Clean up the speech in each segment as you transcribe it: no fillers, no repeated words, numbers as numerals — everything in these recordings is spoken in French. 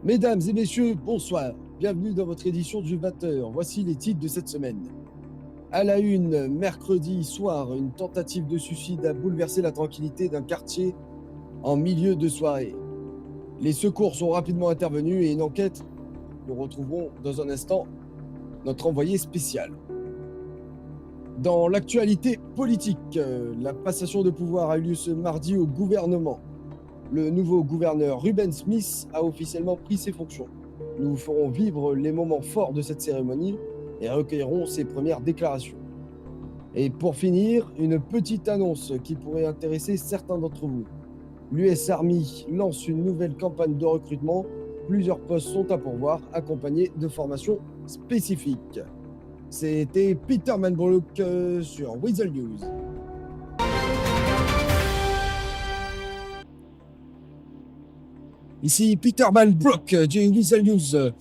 Mesdames et messieurs, bonsoir. Bienvenue dans votre édition du 20h. Voici les titres de cette semaine. À la une, mercredi soir, une tentative de suicide a bouleversé la tranquillité d'un quartier en milieu de soirée. Les secours sont rapidement intervenus et une enquête. Nous retrouverons dans un instant notre envoyé spécial. Dans l'actualité politique, la passation de pouvoir a eu lieu ce mardi au gouvernement. Le nouveau gouverneur Ruben Smith a officiellement pris ses fonctions. Nous vous ferons vivre les moments forts de cette cérémonie et recueillerons ses premières déclarations. Et pour finir, une petite annonce qui pourrait intéresser certains d'entre vous. L'US Army lance une nouvelle campagne de recrutement. Plusieurs postes sont à pourvoir, accompagnés de formations spécifiques. C'était Peter Manbrook sur Weasel News. Ici Peter Manbrook du Weasel News.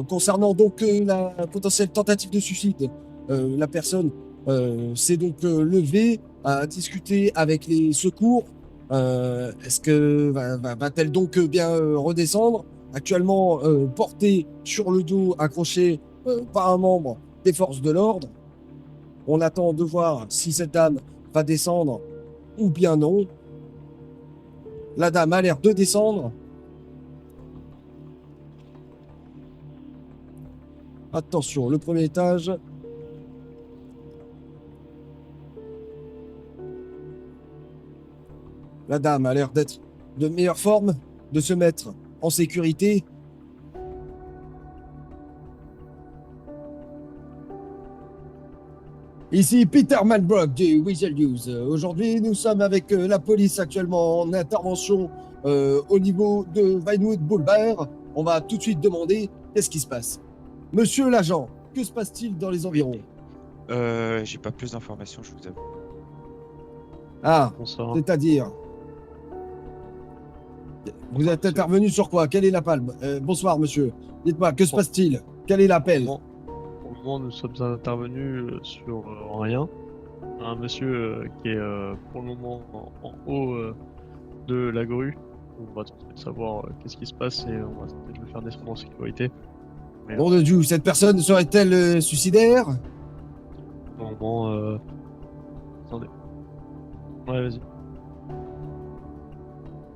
Concernant donc la potentielle tentative de suicide, la personne s'est donc levée, a discuté avec les secours. Est-ce que va-t-elle donc bien redescendre? Actuellement portée sur le dos, accrochée par un membre des forces de l'ordre. On attend de voir si cette dame va descendre ou bien non. La dame a l'air de descendre. Attention, le premier étage. La dame a l'air d'être de meilleure forme, de se mettre en sécurité. Ici Peter Manbrook du Weasel News. Aujourd'hui, nous sommes avec la police actuellement en intervention au niveau de Vinewood Boulevard. On va tout de suite demander qu'est-ce qui se passe. Monsieur l'agent, que se passe-t-il dans les environs? J'ai pas plus d'informations, je vous avoue. Ah, Bonsoir. c'est-à-dire, vous êtes intervenu sur quoi? Quelle est la palme? Bonsoir, monsieur. Dites-moi, que se passe-t-il? Quel est l'appel? Pour le moment, nous sommes intervenus sur rien. Un monsieur qui est pour le moment en haut de la grue. On va tenter de savoir qu'est-ce qui se passe et on va tenter de le faire descendre en sécurité. Mais Nom de Dieu, cette personne serait-elle suicidaire? pour le moment, attendez. Ouais, vas-y.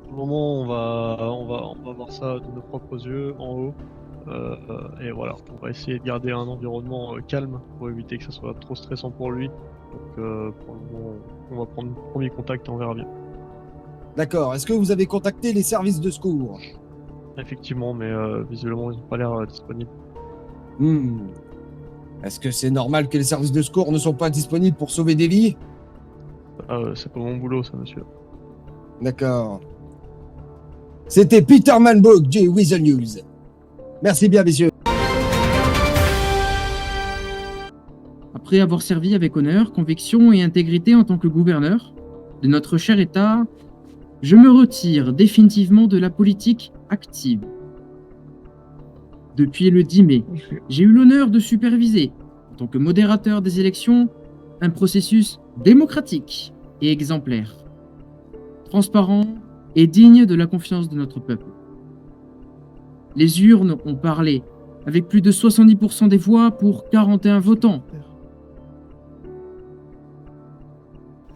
Pour le moment, on va voir ça de nos propres yeux en haut. Et voilà, on va essayer de garder un environnement calme pour éviter que ça soit trop stressant pour lui. Donc pour le moment, on va prendre le premier contact et on verra bien. D'accord. Est-ce que vous avez contacté les services de secours? Effectivement, mais visuellement, ils n'ont pas l'air disponibles. Est-ce que c'est normal que les services de secours ne sont pas disponibles pour sauver des vies? C'est pas mon boulot, ça, monsieur. D'accord. C'était Peter Manbrook du Weasel News. Merci bien, messieurs. Après avoir servi avec honneur, conviction et intégrité en tant que gouverneur de notre cher État, je me retire définitivement de la politique active. Depuis le 10 mai, j'ai eu l'honneur de superviser, en tant que modérateur des élections, un processus démocratique et exemplaire, transparent et digne de la confiance de notre peuple. Les urnes ont parlé, avec plus de 70% des voix pour 41 votants.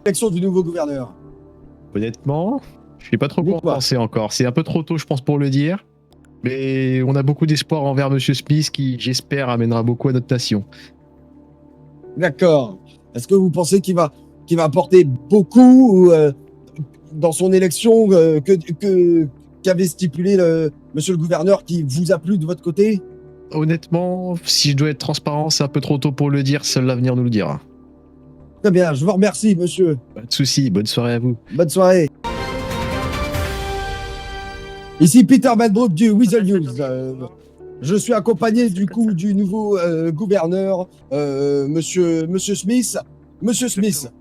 Élection du nouveau gouverneur. Honnêtement, je sais pas trop quoi en Dites-moi. penser encore. C'est un peu trop tôt, je pense, pour le dire. Mais on a beaucoup d'espoir envers Monsieur Smith qui, j'espère, amènera beaucoup à notre nation. D'accord. Est-ce que vous pensez qu'il va apporter beaucoup dans son élection qu'avait stipulé monsieur le gouverneur qui vous a plu de votre côté? Honnêtement, si je dois être transparent, c'est un peu trop tôt pour le dire. Seul l'avenir nous le dira. Très bien, je vous remercie, monsieur. Pas de soucis. Bonne soirée à vous. Bonne soirée. Ici Peter Manbrook du Weasel News. Je suis accompagné du coup du nouveau gouverneur, monsieur Smith. Monsieur Smith,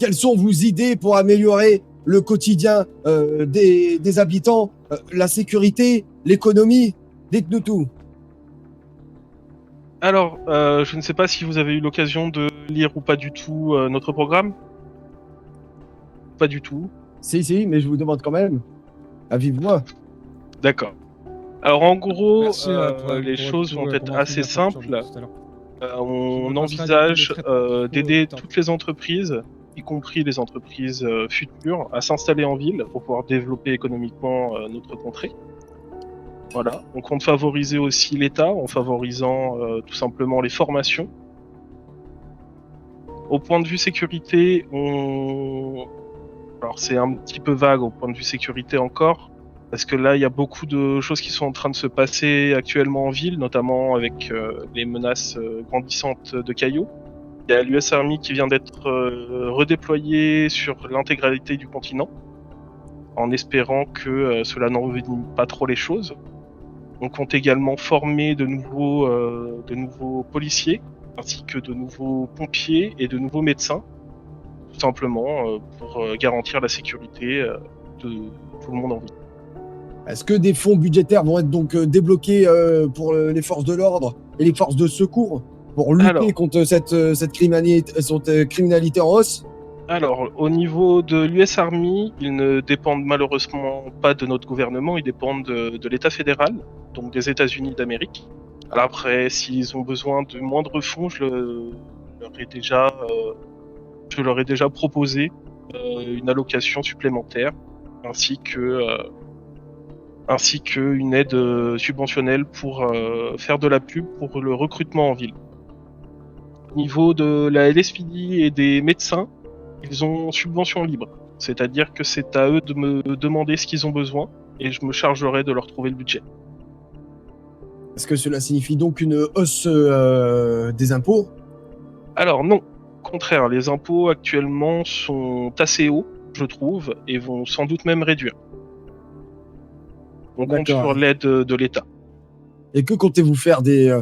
quelles sont vos idées pour améliorer le quotidien des habitants, la sécurité, l'économie? Dites-nous tout. Alors, je ne sais pas si vous avez eu l'occasion de lire ou pas du tout notre programme. Pas du tout. Si, mais je vous demande quand même. À vive voix. D'accord. Alors en gros, Merci, les pour choses tout, vont pour être m'avoir assez fait l'information simples. tout à l'heure. On Je me passerai envisage des traitements d'aider plus tard. toutes les entreprises, y compris les entreprises futures, à s'installer en ville pour pouvoir développer économiquement notre contrée. Voilà. On compte favoriser aussi l'État en favorisant tout simplement les formations. Au point de vue sécurité, alors c'est un petit peu vague au point de vue sécurité encore, parce que là il y a beaucoup de choses qui sont en train de se passer actuellement en ville, notamment avec les menaces grandissantes de cailloux. Il y a l'US Army qui vient d'être redéployé sur l'intégralité du continent, en espérant que cela n'envenime pas trop les choses. On compte également former de nouveaux policiers, ainsi que de nouveaux pompiers et de nouveaux médecins, tout simplement pour garantir la sécurité de tout le monde en ville. Est-ce que des fonds budgétaires vont être donc débloqués pour les forces de l'ordre et les forces de secours pour lutter Alors. contre cette criminalité en hausse? Alors, au niveau de l'US Army, ils ne dépendent malheureusement pas de notre gouvernement, ils dépendent de l'État fédéral, donc des États-Unis d'Amérique. Alors après, s'ils ont besoin de moindres fonds, je leur ai déjà proposé une allocation supplémentaire, ainsi qu'une aide subventionnelle pour faire de la pub pour le recrutement en ville. Au niveau de la LSPD et des médecins, ils ont subvention libre, c'est-à-dire que c'est à eux de me demander ce qu'ils ont besoin et je me chargerai de leur trouver le budget. Est-ce que cela signifie donc une hausse des impôts? Alors non, au contraire, les impôts actuellement sont assez hauts, je trouve, et vont sans doute même réduire. On compte D'accord. sur l'aide de l'État. Et que comptez-vous faire des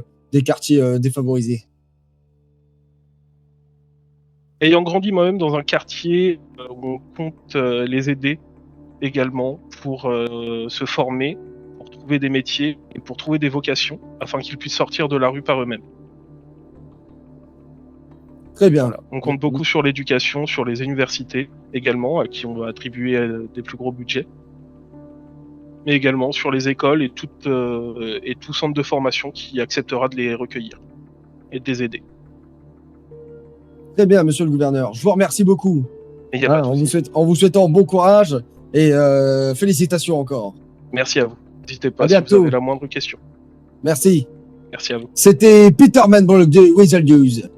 quartiers défavorisés? Ayant grandi moi-même dans un quartier où on compte les aider également pour se former, pour trouver des métiers et pour trouver des vocations, afin qu'ils puissent sortir de la rue par eux-mêmes. Très bien. Voilà. On compte beaucoup sur l'éducation, sur les universités également, à qui on va attribuer des plus gros budgets, mais également sur les écoles et tout centre de formation qui acceptera de les recueillir et de les aider. Très bien, monsieur le gouverneur. Je vous remercie beaucoup. Et y a pas de souci. En vous souhaitant bon courage et félicitations encore. Merci à vous. N'hésitez pas À si vous bientôt. avez la moindre question. Merci. Merci à vous. C'était Peter Manbrook de Weasel News.